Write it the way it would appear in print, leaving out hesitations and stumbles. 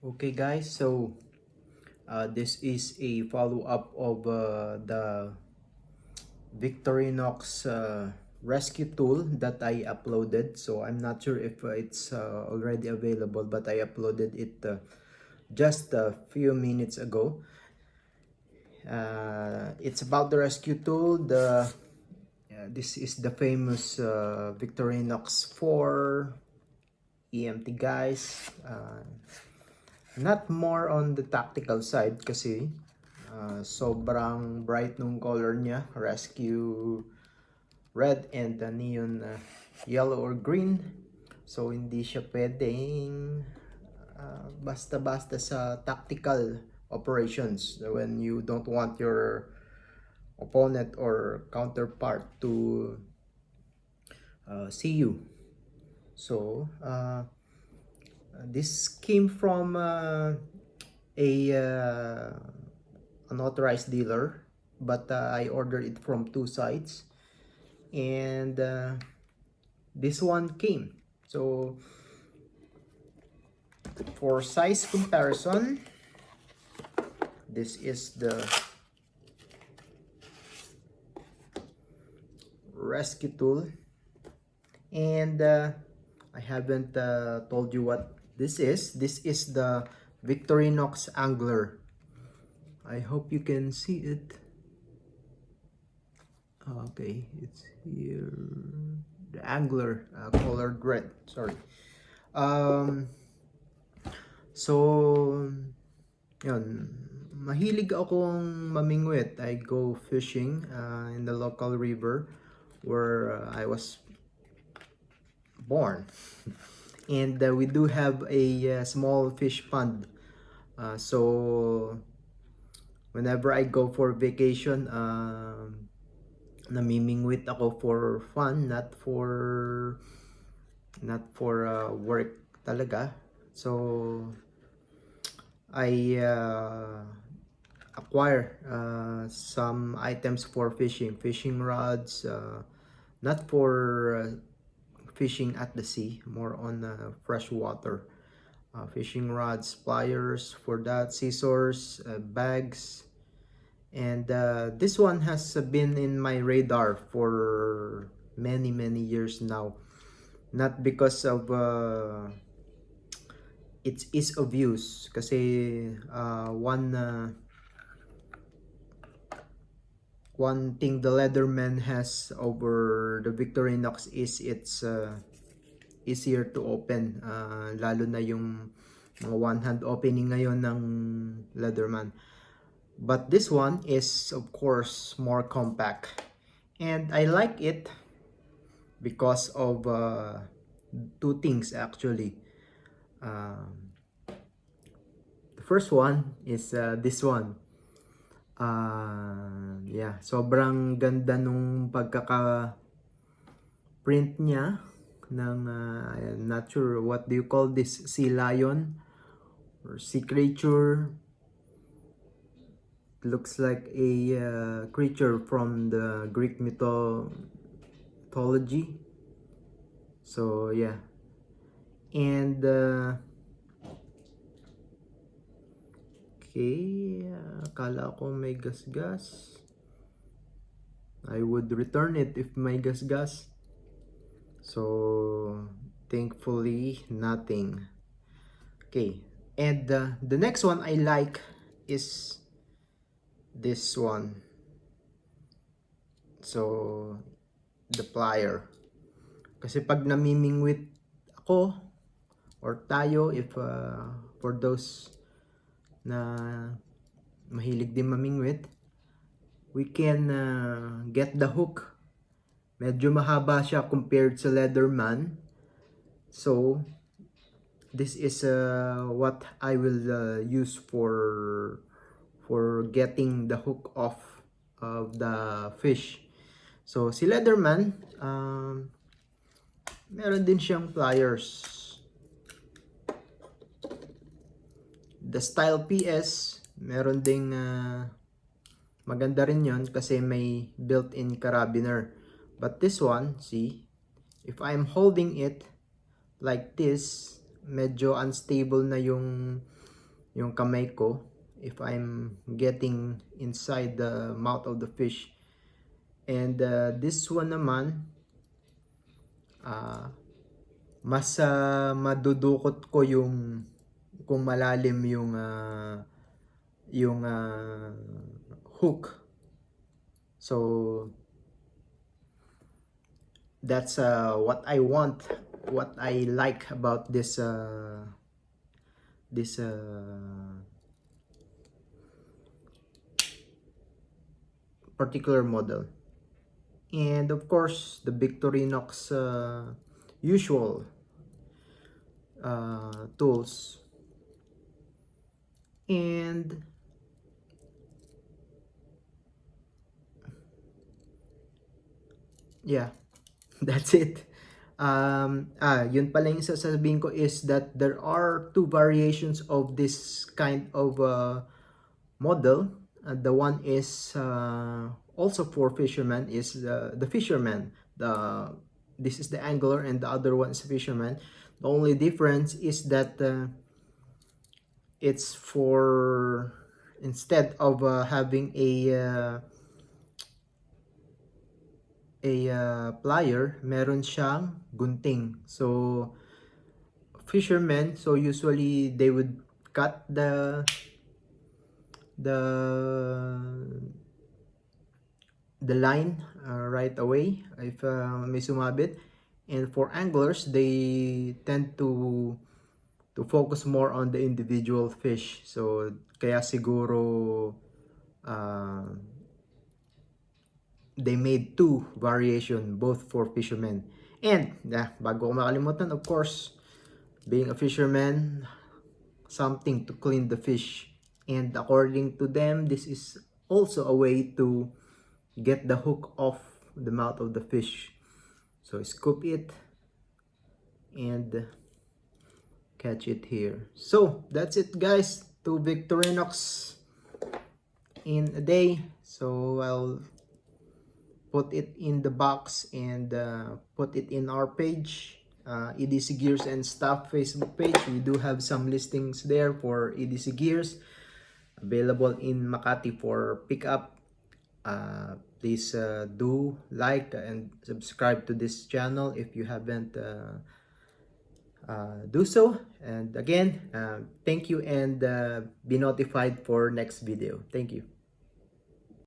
Okay guys, so this is a follow-up of the Victorinox rescue tool that I uploaded. So I'm not sure if it's already available, but I uploaded it just a few minutes ago. It's about the rescue tool. This is the famous Victorinox 4 EMT guys. Not more on the tactical side kasi sobrang bright nung color niya, rescue red and neon yellow or green. So hindi siya pwedeng basta-basta sa tactical operations when you don't want your opponent or counterpart to see you. So this came from an authorized dealer, but I ordered it from two sites, and this one came. So for size comparison, this is the rescue tool, and I haven't told you what this is. This is the Victorinox Angler. I hope you can see it. Okay, it's here. The Angler, colored red. Sorry. So, yun. Mahilig akong mamingwit. I go fishing in the local river where I was born. And we do have a small fish pond. So, whenever I go for vacation, namimingwit ako for fun, not for work talaga. So I acquire some items for fishing rods, not for fishing at the sea, more on fresh water. Fishing rods, pliers for that, scissors, bags, and this one has been in my radar for many years now, not because of its ease of use kasi one thing the Leatherman has over the Victorinox is it's easier to open, lalo na yung mga one hand opening ngayon ng Leatherman. But this one is of course more compact, and I like it because of two things actually. The first one is this one. Yeah, sobrang ganda nung pagkaka print niya ng I'm not sure what do you call this, sea lion or sea creature. Looks like a creature from the Greek mythology. So yeah, and okay, akala ko may gasgas. I would return it if may gasgas. So thankfully nothing. Okay, and the next one I like is this one. So the plier, kasi pag namimingwit ako or tayo, if for those na mahilig din mamingwit, we can get the hook. Medyo mahaba siya compared sa Leatherman. So this is what I will use for getting the hook off of the fish. So si Leatherman, meron din siyang pliers. The Style PS, meron ding maganda rin yon kasi may built-in carabiner. But this one, see, if I'm holding it like this, medyo unstable na yung yung kamay ko if I'm getting inside the mouth of the fish. And this one naman, mas madudukot ko yung kung malalim yung hook. So that's what I want, what I like about this particular model. And of course, the Victorinox usual tools. And yeah, that's it. Yun pala yung sasabihin ko is that there are two variations of this kind of model. The one is also for fishermen, is the fisherman. This is the angler and the other one is fisherman. The only difference is that it's for, instead of having a plier, meron siyang gunting. So fishermen, so usually they would cut the line right away if may sumabit. And for anglers, they tend to focus more on the individual fish. So kaya siguro they made two variation, both for fishermen. And bago ko makalimutan, of course, being a fisherman, something to clean the fish. And according to them, this is also a way to get the hook off the mouth of the fish. So scoop it and catch it here. So that's it, guys. 2 Victorinox in a day. So I'll put it in the box and put it in our page, EDC Gears and Stuff Facebook page. We do have some listings there for EDC Gears available in Makati for pickup. Please do like and subscribe to this channel if you haven't do so. And again, thank you, and be notified for next video. Thank you.